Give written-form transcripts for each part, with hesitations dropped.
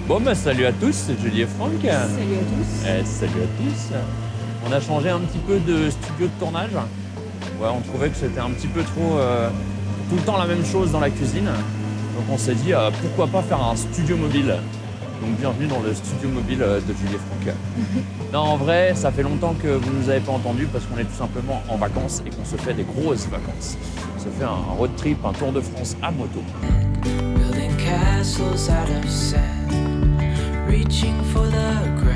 Bon bah salut à tous, c'est Julie et Franck. Salut à tous. Salut à tous. On a changé un petit peu de studio de tournage. Ouais, on trouvait que c'était un petit peu trop tout le temps la même chose dans la cuisine. Donc on s'est dit pourquoi pas faire un studio mobile. Donc bienvenue dans le studio mobile de Julie et Franck. Non, en vrai, ça fait longtemps que vous ne nous avez pas entendus parce qu'on est tout simplement en vacances et qu'on se fait des grosses vacances. On se fait un road trip, un tour de France à moto. Building castles out of sand, reaching for the grand.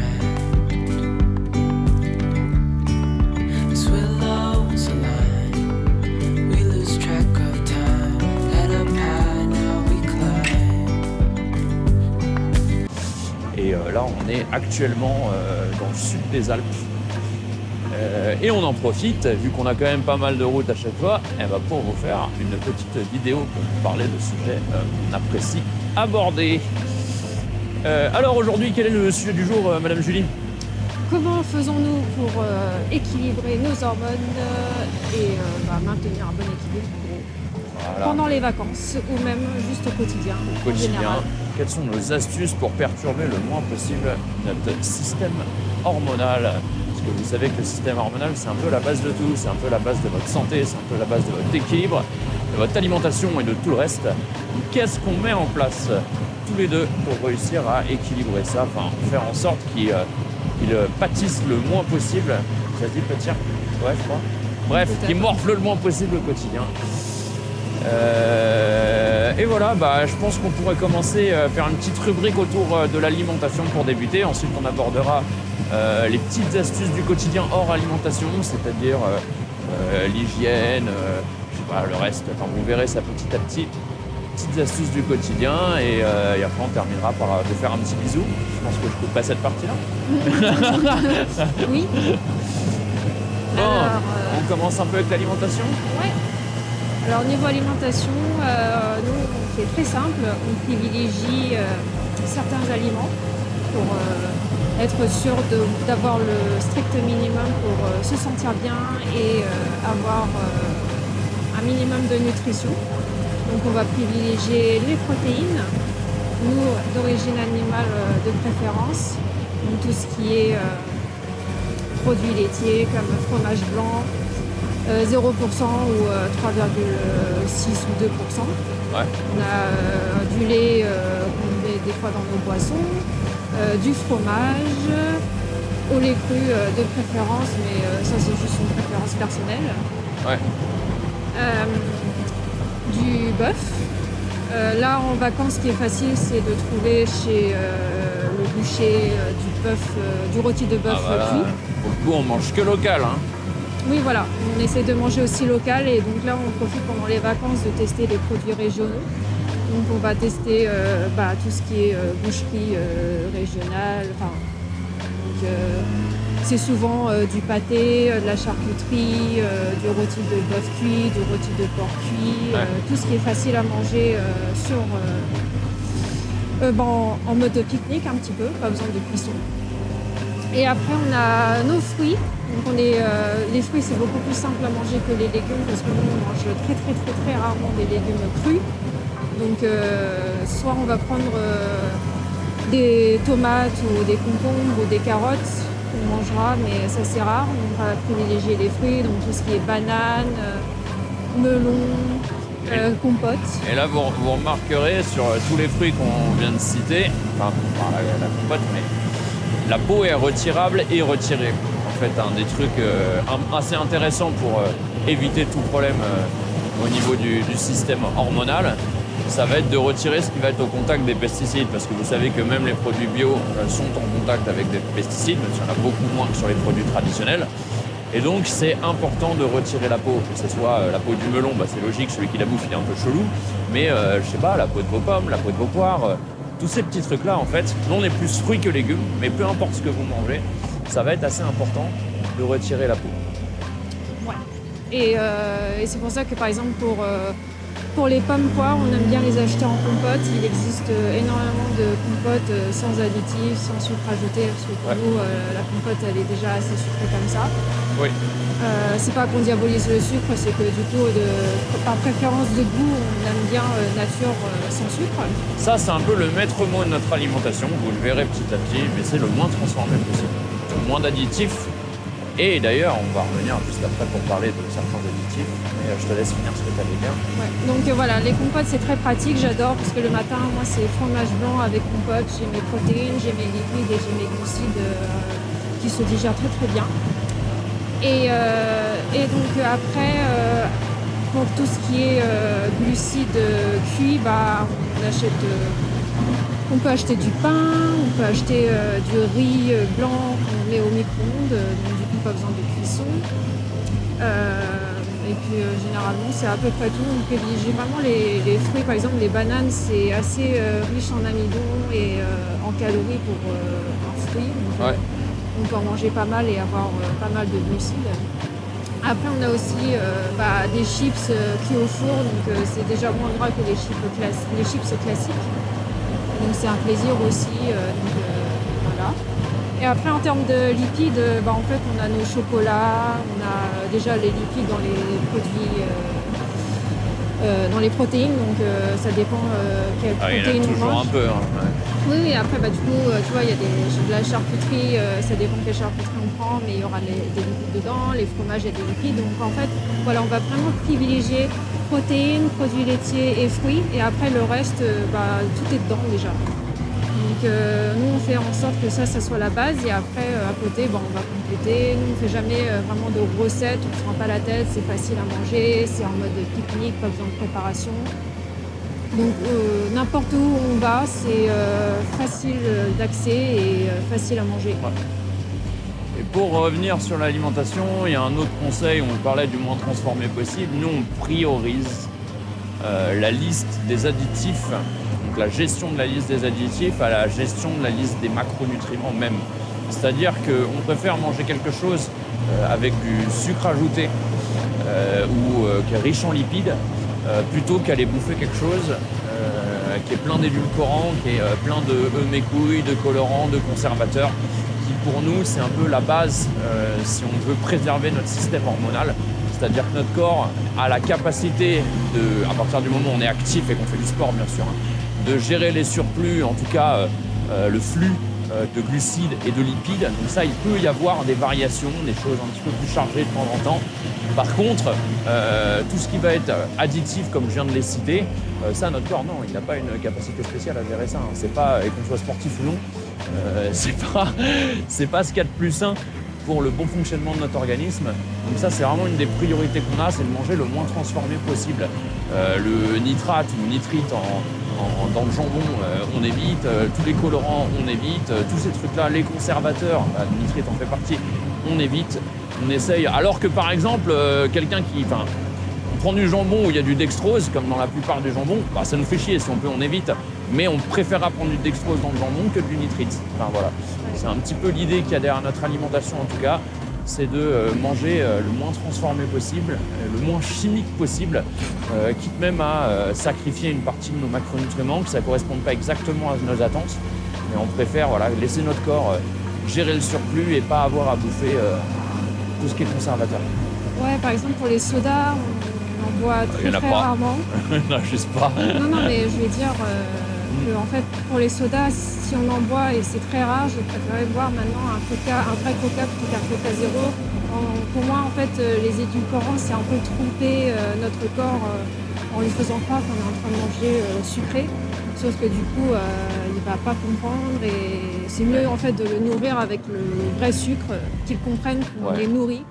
As willows align, we lose track of time. Head up high, now we climb. Et là, on est actuellement dans le sud des Alpes. Et on en profite, vu qu'on a quand même pas mal de routes à chaque fois, pour vous faire une petite vidéo pour vous parler de sujets qu'on apprécie aborder. Alors aujourd'hui, quel est le sujet du jour, Madame Julie? Comment faisons-nous pour équilibrer nos hormones et maintenir un bon équilibre Voilà. pendant les vacances ou même juste au quotidien? Au en quotidien, général. quelles sont nos astuces pour perturber le moins possible notre système hormonal? Parce que vous savez que le système hormonal, c'est un peu la base de tout, c'est un peu la base de votre santé, c'est un peu la base de votre équilibre, de votre alimentation et de tout le reste. Qu'est-ce qu'on met en place tous les deux pour réussir à équilibrer ça, enfin faire en sorte qu'il pâtisse le moins possible, ça se dit pâtir? Ouais, je crois. Bref, qu'il morfle le moins possible au quotidien. Et voilà, je pense qu'on pourrait commencer à faire une petite rubrique autour de l'alimentation pour débuter. Ensuite, on abordera les petites astuces du quotidien hors alimentation, c'est-à-dire l'hygiène, je sais pas, le reste. Enfin, vous verrez ça petit à petit. Petites astuces du quotidien et après on terminera par vous faire un petit bisou. Je pense que je coupe pas cette partie-là. Oui. Bon, Alors, on commence un peu avec l'alimentation. ouais. Alors niveau alimentation, nous on fait très simple, on privilégie certains aliments pour être sûr d'avoir le strict minimum pour se sentir bien et avoir un minimum de nutrition. Donc on va privilégier les protéines, nous d'origine animale de préférence, donc tout ce qui est produits laitiers comme fromage blanc, 0% ou 3,6 ou 2%. Ouais. On a du lait qu'on met des fois dans nos boissons, du fromage, au lait cru de préférence, mais ça c'est juste une préférence personnelle. Ouais. Du bœuf. Là en vacances, ce qui est facile, c'est de trouver chez le boucher du bœuf, du rôti de bœuf cuit. Pour le coup, on mange que local. Hein. Oui, voilà, on essaie de manger aussi local et donc là on profite pendant les vacances de tester les produits régionaux. Donc on va tester tout ce qui est boucherie régionale. C'est souvent du pâté, de la charcuterie, du rôti de bœuf cuit, du rôti de porc cuit, tout ce qui est facile à manger en mode pique-nique un petit peu, pas besoin de cuisson. Et après on a nos fruits. Donc les fruits c'est beaucoup plus simple à manger que les légumes parce que nous on mange très rarement des légumes crus. Donc soit on va prendre des tomates ou des concombres ou des carottes qu'on mangera, mais ça c'est rare. On va privilégier les fruits, donc tout ce qui est banane, melon, compote. Et là, vous remarquerez sur tous les fruits qu'on vient de citer, enfin, la compote, mais la peau est retirable et retirée. En fait, un des trucs assez intéressants pour éviter tout problème au niveau du système hormonal, ça va être de retirer ce qui va être au contact des pesticides, parce que vous savez que même les produits bio sont en contact avec des pesticides, même s'il y en a beaucoup moins que sur les produits traditionnels. Et donc c'est important de retirer la peau, que ce soit la peau du melon, c'est logique, celui qui la bouffe il est un peu chelou, mais je sais pas, la peau de vos pommes, la peau de vos poires, tous ces petits trucs là en fait, nous on est plus fruits que légumes, mais peu importe ce que vous mangez, ça va être assez important de retirer la peau. Ouais. Et c'est pour ça que par exemple pour pour les pommes poires, on aime bien les acheter en compote. Il existe énormément de compotes sans additifs, sans sucre ajouté, parce que pour nous, la compote, elle est déjà assez sucrée comme ça. Oui. C'est pas qu'on diabolise le sucre, c'est que du coup, par préférence de goût, on aime bien nature sans sucre. Ça, c'est un peu le maître mot de notre alimentation. Vous le verrez petit à petit, mais c'est le moins transformé possible. Le moins d'additifs. Et d'ailleurs, on va revenir juste après pour parler de certains additifs. Mais je te laisse finir ce que tu allais dire. Ouais. Donc voilà, les compotes, c'est très pratique. J'adore parce que le matin, moi, c'est fromage blanc avec compote. J'ai mes protéines, j'ai mes liquides et j'ai mes glucides qui se digèrent très très bien. Et donc après, pour tout ce qui est glucides cuits, on peut acheter du pain, on peut acheter du riz blanc qu'on met au micro-ondes, donc du coup pas besoin de cuisson. Et puis généralement c'est à peu près tout. On privilégie vraiment les fruits, par exemple les bananes, c'est assez riche en amidon et en calories pour un fruit. Donc, on peut en manger pas mal et avoir pas mal de glucides. Après, on a aussi des chips cuits au four, donc c'est déjà moins gras que les chips classiques. Donc c'est un plaisir aussi. Voilà. Et après, en termes de lipides, en fait, on a nos chocolats, on a déjà les lipides dans les produits, dans les protéines, donc ça dépend quelles protéines on mange. Il y en a toujours un peu. Hein, ouais. Oui, après, du coup, tu vois, il y a de la charcuterie, ça dépend quelle charcuterie on prend, mais il y aura des lipides dedans, les fromages, il y a des lipides. Donc, en fait, voilà, on va vraiment privilégier protéines, produits laitiers et fruits. Et après, le reste, tout est dedans déjà. Donc, nous, on fait en sorte que ça soit la base. Et après, à côté, on va compléter. Nous, on ne fait jamais vraiment de recettes, on ne se prend pas la tête, c'est facile à manger, c'est en mode pique-nique, pas besoin de préparation. Donc n'importe où on va, c'est facile d'accès et facile à manger. Ouais. Et pour revenir sur l'alimentation, il y a un autre conseil, on parlait du moins transformé possible. Nous, on priorise la liste des additifs, donc la gestion de la liste des additifs à la gestion de la liste des macronutriments même. C'est-à-dire qu'on préfère manger quelque chose avec du sucre ajouté ou qui est riche en lipides, plutôt qu'aller bouffer quelque chose qui est plein d'édulcorants, qui est plein de mécouilles, de colorants, de conservateurs, qui pour nous c'est un peu la base si on veut préserver notre système hormonal. C'est-à-dire que notre corps a la capacité à partir du moment où on est actif et qu'on fait du sport bien sûr, de gérer les surplus, en tout cas le flux de glucides et de lipides. Donc ça, il peut y avoir des variations, des choses un petit peu plus chargées de temps en temps. Par contre, tout ce qui va être additif, comme je viens de les citer, ça, notre corps, non, il n'a pas une capacité spéciale à gérer ça. Hein. C'est pas, et qu'on soit sportif ou non, c'est pas ce qu'il y a de plus sain pour le bon fonctionnement de notre organisme. Donc ça, c'est vraiment une des priorités qu'on a, c'est de manger le moins transformé possible. Le nitrate ou nitrite dans le jambon, on évite, tous les colorants, on évite, tous ces trucs-là, les conservateurs, le nitrite en fait partie, on évite, on essaye. Alors que par exemple, quelqu'un qui prend du jambon où il y a du dextrose, comme dans la plupart des jambons, ça nous fait chier, si on peut, on évite. Mais on préférera prendre du dextrose dans le jambon que du nitrite. Enfin voilà, c'est un petit peu l'idée qu'il y a derrière notre alimentation en tout cas. C'est de manger le moins transformé possible, le moins chimique possible, quitte même à sacrifier une partie de nos macronutriments, que ça ne corresponde pas exactement à nos attentes. Mais on préfère laisser notre corps gérer le surplus et pas avoir à bouffer tout ce qui est conservateur. Ouais, par exemple pour les sodas, on en boit très rarement. Non, juste pas. Non, mais je vais dire que en fait pour les sodas, si on en boit et c'est très rare, je préférerais boire maintenant un vrai coca plutôt qu'un coca zéro. Pour moi, en fait, les édulcorants, c'est un peu tromper notre corps en lui faisant croire qu'on est en train de manger sucré. Sauf que du coup, il ne va pas comprendre et c'est mieux en fait de le nourrir avec le vrai sucre, qu'il comprenne qu'on les nourrit,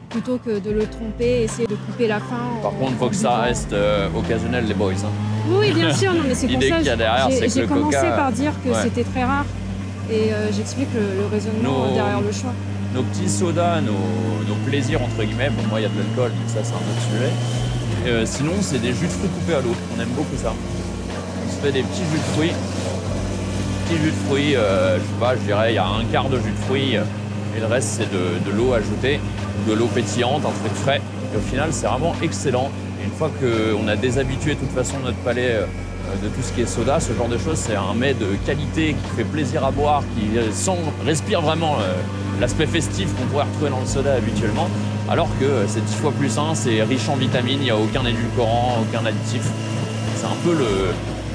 plutôt que de le tromper et essayer de couper la faim. Par contre, il faut que ça reste occasionnel, les boys. Hein. Oui, bien sûr, non, mais c'est pour ça que j'ai commencé par dire que c'était très rare et j'explique le raisonnement derrière le choix. Nos petits sodas, nos plaisirs entre guillemets, bon moi il y a de l'alcool, donc ça c'est un autre sujet. Sinon c'est des jus de fruits coupés à l'eau, on aime beaucoup ça. On se fait des petits jus de fruits. Je sais pas, je dirais il y a un quart de jus de fruits et le reste c'est de l'eau ajoutée, de l'eau pétillante, un truc frais. Et au final c'est vraiment excellent. Et une fois qu'on a déshabitué de toute façon notre palais de tout ce qui est soda, ce genre de choses, c'est un mets de qualité qui fait plaisir à boire, qui respire vraiment l'aspect festif qu'on pourrait retrouver dans le soda habituellement, alors que c'est 10 fois plus sain, c'est riche en vitamines, il n'y a aucun édulcorant, aucun additif. C'est un peu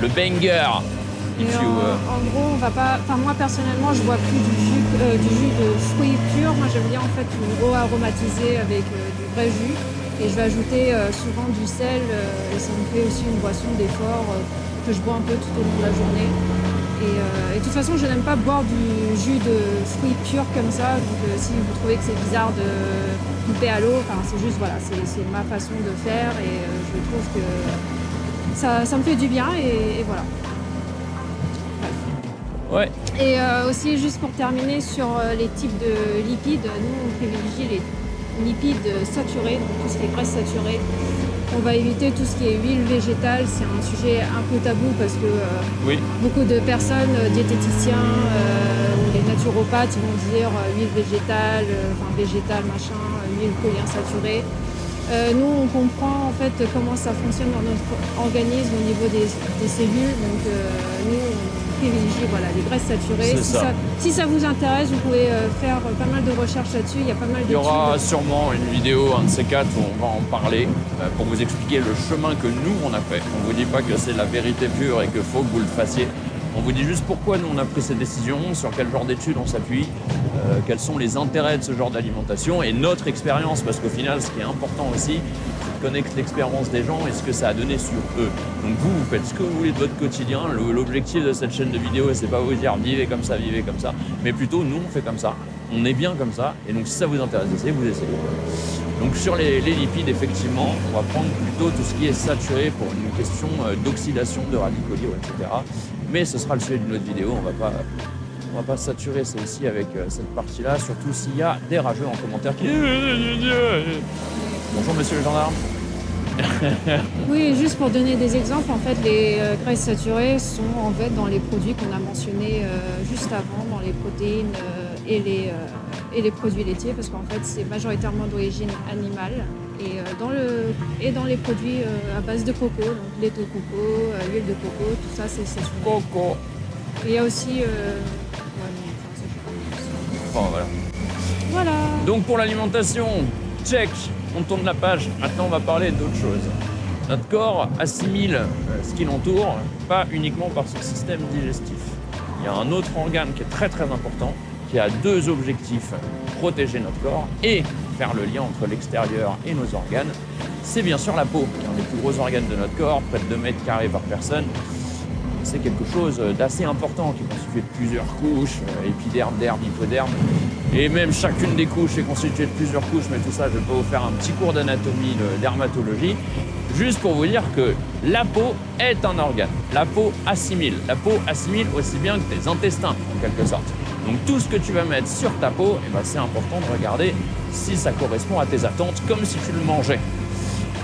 le banger. Et en gros, on va pas. Enfin, moi personnellement, je bois plus du jus de fruits pur. Moi, j'aime bien en fait une eau aromatisée avec du vrai jus. Et je vais ajouter souvent du sel. Et ça me fait aussi une boisson d'effort que je bois un peu tout au long de la journée. Et de toute façon, je n'aime pas boire du jus de fruits pur comme ça. Donc, si vous trouvez que c'est bizarre de couper à l'eau, enfin, c'est juste voilà, c'est ma façon de faire. Et je trouve que ça me fait du bien. Et voilà. Ouais. Et aussi, juste pour terminer sur les types de lipides, nous on privilégie les lipides saturés, donc tout ce qui est graisse saturée. On va éviter tout ce qui est huile végétale, c'est un sujet un peu tabou parce que beaucoup de personnes, diététiciens ou les naturopathes, vont dire huile végétale, végétale, machin, huile polyinsaturée. Nous, on comprend en fait comment ça fonctionne dans notre organisme au niveau des cellules, donc nous, on privilégie les graisses saturées. Si ça vous intéresse, vous pouvez faire pas mal de recherches là-dessus. Il y a pas mal d'études. Il y aura sûrement une vidéo, un de ces quatre, où on va en parler pour vous expliquer le chemin que nous, on a fait. On ne vous dit pas que c'est la vérité pure et qu'il faut que vous le fassiez. On vous dit juste pourquoi nous, on a pris cette décision, sur quel genre d'études on s'appuie, quels sont les intérêts de ce genre d'alimentation et notre expérience, parce qu'au final, ce qui est important aussi, c'est de connaître l'expérience des gens et ce que ça a donné sur eux. Donc vous faites ce que vous voulez de votre quotidien. L'objectif de cette chaîne de vidéo, c'est pas vous dire vivez comme ça, mais plutôt nous, on fait comme ça. On est bien comme ça, et donc si ça vous intéresse d'essayer, vous essayez. Donc sur les lipides, effectivement, on va prendre plutôt tout ce qui est saturé pour une question d'oxydation, de radicaux libres, etc. Mais ce sera le sujet d'une autre vidéo, on va pas saturer celle-ci avec cette partie-là, surtout s'il y a des rageux en commentaire qui... Bonjour monsieur le gendarme. Oui, juste pour donner des exemples, en fait, les graisses saturées sont en fait dans les produits qu'on a mentionnés juste avant, dans les protéines et les produits laitiers, parce qu'en fait, c'est majoritairement d'origine animale. Et dans les produits à base de coco, donc lait de coco, huile de coco, tout ça, c'est saturé. Coco. Et il y a aussi... Voilà. Donc pour l'alimentation, check, on tourne la page. Maintenant, on va parler d'autre chose. Notre corps assimile ce qui l'entoure, pas uniquement par son système digestif. Il y a un autre organe qui est très très important, qui a deux objectifs: protéger notre corps et faire le lien entre l'extérieur et nos organes. C'est bien sûr la peau, qui est un des plus gros organes de notre corps, près de 2 mètres carrés par personne. C'est quelque chose d'assez important qui est constitué de plusieurs couches, épiderme, derme, hypoderme. Et même chacune des couches est constituée de plusieurs couches, mais tout ça, je vais pas vous faire un petit cours d'anatomie, de dermatologie. Juste pour vous dire que la peau est un organe. La peau assimile. La peau assimile aussi bien que tes intestins, en quelque sorte. Donc tout ce que tu vas mettre sur ta peau, c'est important de regarder si ça correspond à tes attentes, comme si tu le mangeais.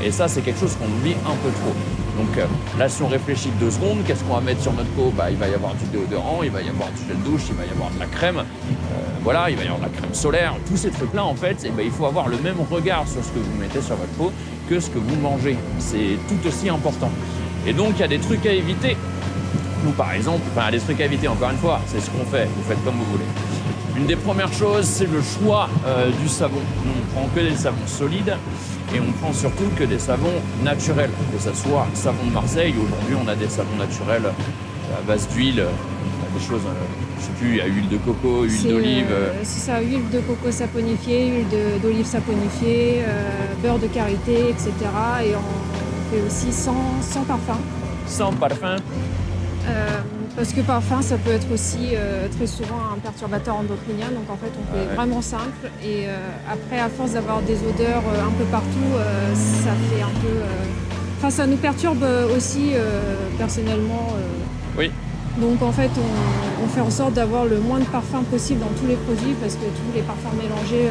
Et ça, c'est quelque chose qu'on oublie un peu trop. Donc là, si on réfléchit 2 secondes, qu'est-ce qu'on va mettre sur notre peau? Il va y avoir du déodorant, il va y avoir du gel douche, il va y avoir de la crème. Il va y avoir de la crème solaire. Tous ces trucs-là, en fait, il faut avoir le même regard sur ce que vous mettez sur votre peau que ce que vous mangez. C'est tout aussi important. Et donc, il y a des trucs à éviter. Nous, par exemple, des trucs à éviter, encore une fois, c'est ce qu'on fait. Vous faites comme vous voulez. Une des premières choses, c'est le choix du savon. Nous, on prend que des savons solides et on prend surtout que des savons naturels, que ce soit savon de Marseille. Aujourd'hui, on a des savons naturels à base d'huile, des choses, je sais plus, il y a huile de coco, huile d'olive. C'est ça, huile de coco saponifiée, huile d'olive saponifiée, beurre de karité, etc. Et on fait aussi sans parfum. Sans parfum. Parce que parfum, ça peut être aussi très souvent un perturbateur endocrinien. Donc en fait, on fait vraiment simple. Et après, à force d'avoir des odeurs un peu partout, ça fait un peu... ça nous perturbe aussi personnellement. Oui. Donc en fait, on fait en sorte d'avoir le moins de parfum possible dans tous les produits parce que tous les parfums mélangés,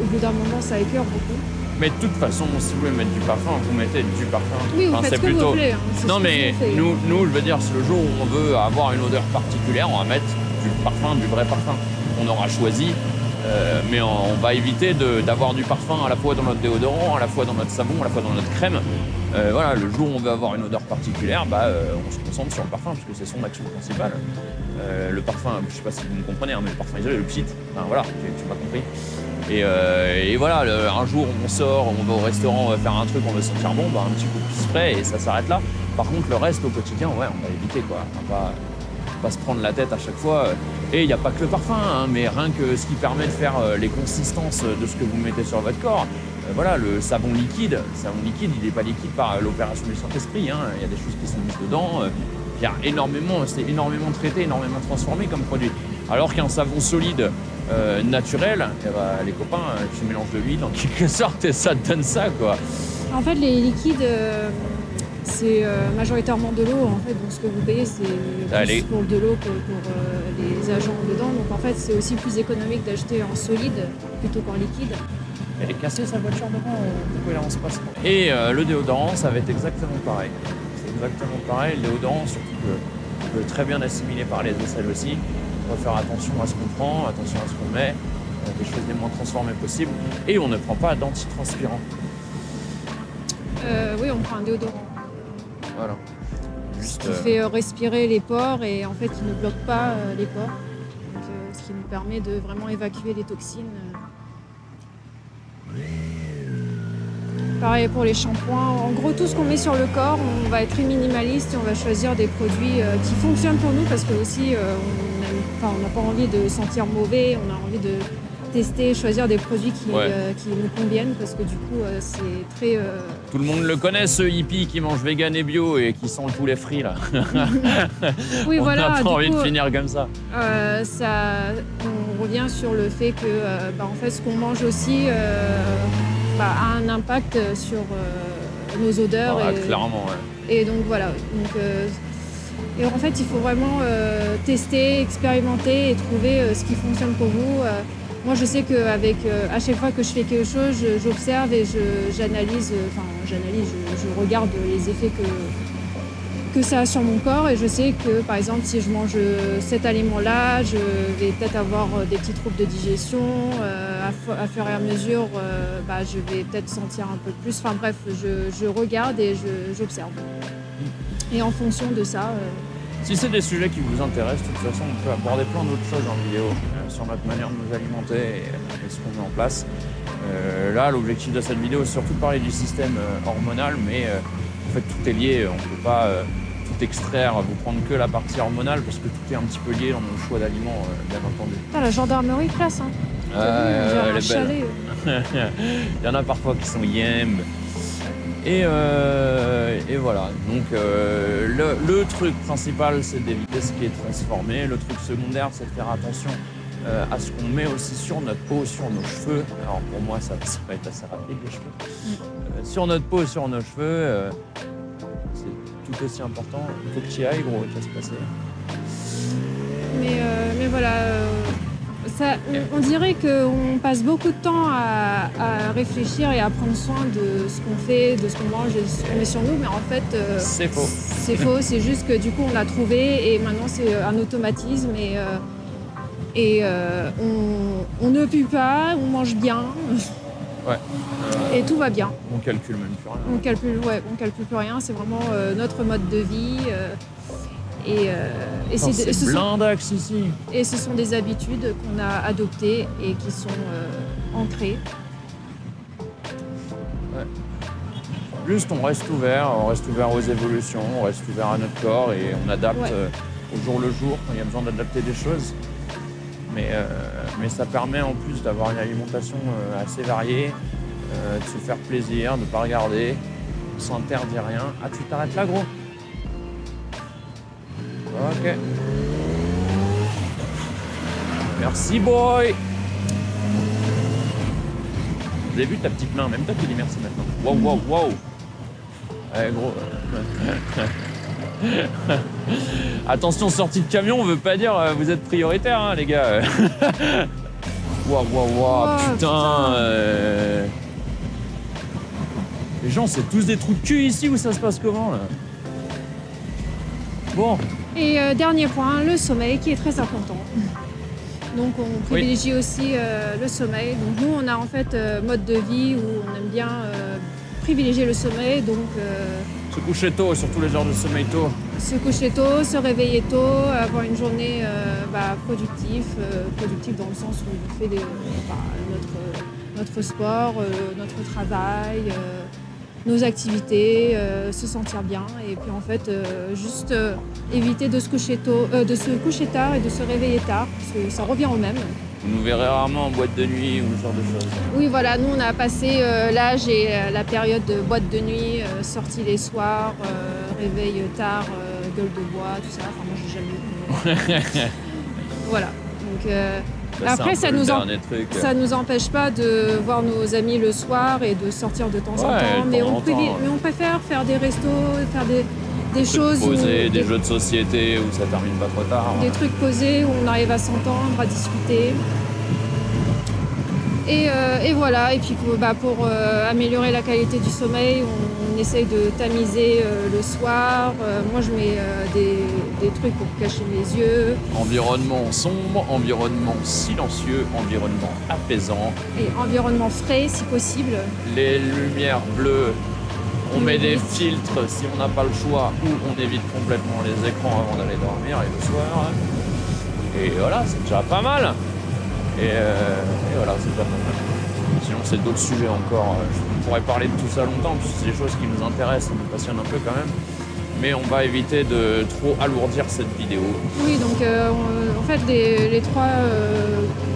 au bout d'un moment, ça écœure beaucoup. Mais de toute façon, si vous voulez mettre du parfum, vous mettez du parfum. Oui, vous faites ce que vous voulez. Non, mais nous, je veux dire, c'est le jour où on veut avoir une odeur particulière, on va mettre du parfum, du vrai parfum. On aura choisi Mais on va éviter d'avoir du parfum à la fois dans notre déodorant, à la fois dans notre savon, à la fois dans notre crème. Voilà, le jour où on veut avoir une odeur particulière, on se concentre sur le parfum parce que c'est son action principale. Le parfum, je sais pas si vous me comprenez, mais le parfum isolé, le pchit, enfin, voilà, tu m'as compris. Et voilà, un jour on sort, on va au restaurant, on va faire un truc, on veut sentir bon, un petit coup de spray et ça s'arrête là. Par contre, le reste au quotidien, ouais, on va éviter quoi. On va pas se prendre la tête à chaque fois. Et il n'y a pas que le parfum, hein, mais rien que ce qui permet de faire les consistances de ce que vous mettez sur votre corps. Voilà, le savon liquide, il n'est pas liquide par l'opération du Saint-Esprit. Hein. Il y a des choses qui sont mises dedans. Il y a c'est énormément traité, énormément transformé comme produit. Alors qu'un savon solide naturel, les copains, tu mélanges de l'huile en quelque sorte et ça te donne ça, quoi. En fait, les liquides, c'est majoritairement de l'eau. En fait, donc ce que vous payez, c'est plus pour de l'eau que pour les agents dedans. Donc en fait, c'est aussi plus économique d'acheter en solide plutôt qu'en liquide. Elle est cassée sa voiture devant, pourquoi là on se passe pas. Et le déodorant, ça va être exactement pareil. C'est exactement pareil. Le déodorant, surtout que peut très bien assimiler par les aisselles aussi. On va faire attention à ce qu'on prend, attention à ce qu'on met, des choses les moins transformées possibles. Et on ne prend pas d'antitranspirant. Oui, on prend un déodorant. Voilà. Juste, ce qui fait respirer les pores et en fait, il ne bloque pas les pores. Donc, ce qui nous permet de vraiment évacuer les toxines. Pareil pour les shampoings. En gros, tout ce qu'on met sur le corps, on va être très minimaliste et on va choisir des produits qui fonctionnent pour nous parce que aussi, on n'a pas envie de sentir mauvais, on a envie de tester, choisir des produits qui nous conviennent parce que du coup, c'est très... Tout le monde le connaît, ce hippie qui mange vegan et bio et qui sent tous les fruits, là. Oui, on voilà. n'a pas envie de finir comme ça. On revient sur le fait que en fait, ce qu'on mange aussi a un impact sur nos odeurs. Clairement, ouais. Et donc voilà. Et en fait, il faut vraiment tester, expérimenter et trouver ce qui fonctionne pour vous. Moi, je sais qu'à chaque fois que je fais quelque chose, j'observe et j'analyse, je regarde les effets que ça a sur mon corps. Et je sais que, par exemple, si je mange cet aliment-là, je vais peut-être avoir des petits troubles de digestion. À fur et à mesure, je vais peut-être sentir un peu plus. Enfin bref, je regarde et j'observe. Et en fonction de ça... Si c'est des sujets qui vous intéressent, de toute façon, on peut aborder plein d'autres choses en vidéo sur notre manière de nous alimenter et ce qu'on met en place. Là, l'objectif de cette vidéo, c'est surtout de parler du système hormonal, mais en fait, tout est lié. On ne peut pas tout extraire, vous prendre que la partie hormonale, parce que tout est un petit peu lié dans nos choix d'aliments, bien entendu. La gendarmerie classe, hein. Elle est belle. Il y en a parfois qui sont yem. Et voilà, donc le truc principal, c'est d'éviter ce qui est transformé. Le truc secondaire, c'est de faire attention à ce qu'on met aussi sur notre peau, sur nos cheveux. Alors pour moi, ça va être assez rapide, les cheveux. Sur notre peau, sur nos cheveux, c'est tout aussi important. Il faut que tu y ailles, gros, ça va se passer. Mais voilà... on dirait qu'on passe beaucoup de temps à réfléchir et à prendre soin de ce qu'on fait, de ce qu'on mange et de ce qu'on met sur nous, mais en fait, c'est faux. C'est faux, c'est juste que du coup on l'a trouvé et maintenant c'est un automatisme et on ne pue pas, on mange bien. Ouais. Et tout va bien. On calcule même plus rien. On calcule plus rien, c'est vraiment notre mode de vie. C'est blindax ici. Et ce sont des habitudes qu'on a adoptées et qui sont ancrées. Ouais. Juste on reste ouvert aux évolutions, on reste ouvert à notre corps et on adapte au jour le jour quand il y a besoin d'adapter des choses. Mais ça permet en plus d'avoir une alimentation assez variée, de se faire plaisir, de ne pas regarder, on s'interdit rien. Ah, tu t'arrêtes là, gros? Ok. Merci, boy. Vous avez vu ta petite main? Même toi, tu dis merci maintenant. Wow, wow, wow. Allez, gros. Attention, sortie de camion, on veut pas dire vous êtes prioritaire, hein, les gars. Waouh, waouh, waouh, putain. Les gens, c'est tous des trous de cul ici ou ça se passe comment, là? Bon. Et dernier point, le sommeil qui est très important. Donc on privilégie aussi le sommeil. Donc nous on a en fait mode de vie où on aime bien privilégier le sommeil. Donc Se coucher tôt, surtout les heures de sommeil tôt. se coucher tôt, se réveiller tôt, avoir une journée productive dans le sens où on fait notre sport, notre travail, nos activités, se sentir bien et puis en fait juste éviter de se coucher tôt, de se coucher tard et de se réveiller tard parce que ça revient au même. Vous nous verrez rarement en boîte de nuit ou ce genre de choses. Oui voilà, nous on a passé l'âge et la période de boîte de nuit, sortie les soirs, réveil tard, gueule de bois, tout ça. Enfin moi j'ai jamais eu. Voilà. Donc Bah, après c'est un peu le dernier truc. ça nous empêche pas de voir nos amis le soir et de sortir de temps en Ouais, temps, de mais temps en temps. mais on préfère faire des restos, faire des Trucs choses, posés, des des jeux de société où ça termine pas trop tard. des trucs posés où on arrive à s'entendre, à discuter. Et voilà, et puis pour améliorer la qualité du sommeil, on essaye de tamiser le soir. Moi je mets des trucs pour cacher mes yeux Environnement sombre, environnement silencieux, environnement apaisant. et environnement frais si possible. Les lumières bleues, on met des filtres si on n'a pas le choix ou on évite complètement les écrans avant d'aller dormir et le soir. Et voilà, c'est déjà pas mal. Et voilà, c'est déjà pas mal. Sinon, c'est d'autres sujets encore. Je pourrais parler de tout ça longtemps, puisque c'est des choses qui nous intéressent, qui nous passionnent un peu quand même. Mais on va éviter de trop alourdir cette vidéo. Oui, donc en fait, les trois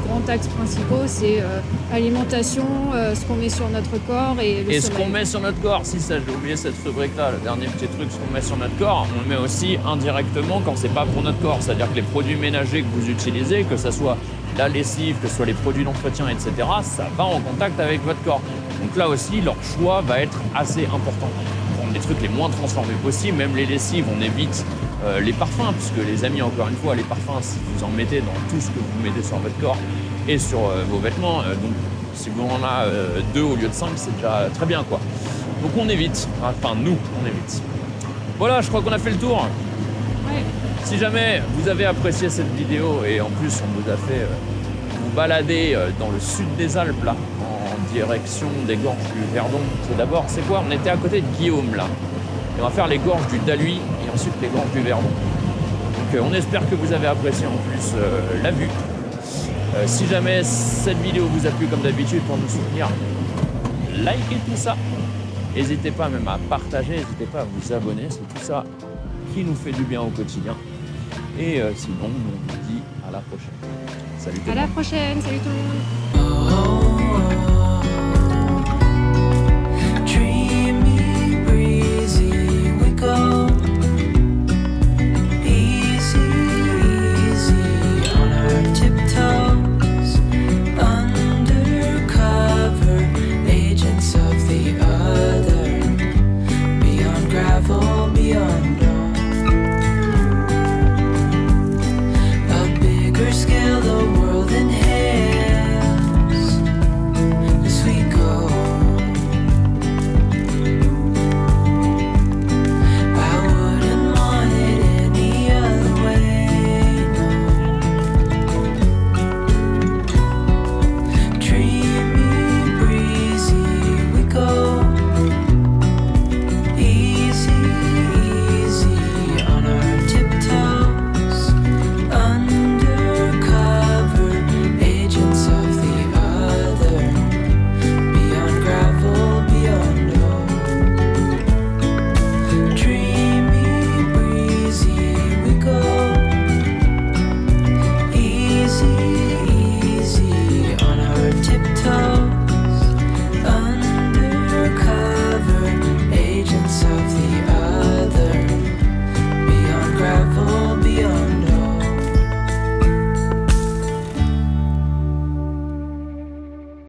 grands axes principaux, c'est alimentation, ce qu'on met sur notre corps et le Et ce sommeil. qu'on met sur notre corps, si ça, j'ai oublié cette rubrique-là, le dernier petit truc, ce qu'on met sur notre corps, on le met aussi indirectement quand c'est pas pour notre corps. C'est-à-dire que les produits ménagers que vous utilisez, que ce soit la lessive, que ce soit les produits d'entretien, etc., ça va en contact avec votre corps. Donc là aussi, leur choix va être assez important. Prendre les trucs les moins transformés possibles, même les lessives, on évite les parfums, puisque les amis, encore une fois, les parfums, si vous en mettez dans tout ce que vous mettez sur votre corps et sur vos vêtements, donc si vous en avez 2 au lieu de 5, c'est déjà très bien, quoi. Donc on évite, enfin nous, on évite. Voilà, je crois qu'on a fait le tour. Ouais. Si jamais vous avez apprécié cette vidéo et en plus on vous a fait vous balader dans le sud des Alpes là, en direction des gorges du Verdon, c'est quoi? On était à côté de Guillaume là. Et on va faire les gorges du Daluy et ensuite les gorges du Verdon. Donc on espère que vous avez apprécié en plus la vue. Si jamais cette vidéo vous a plu comme d'habitude pour nous soutenir, likez tout ça. N'hésitez pas même à partager, n'hésitez pas à vous abonner, c'est tout ça qui nous fait du bien au quotidien. Et sinon, on vous dit à la prochaine. Salut tout le À monde. la prochaine, salut tout le monde. Oh, oh, oh.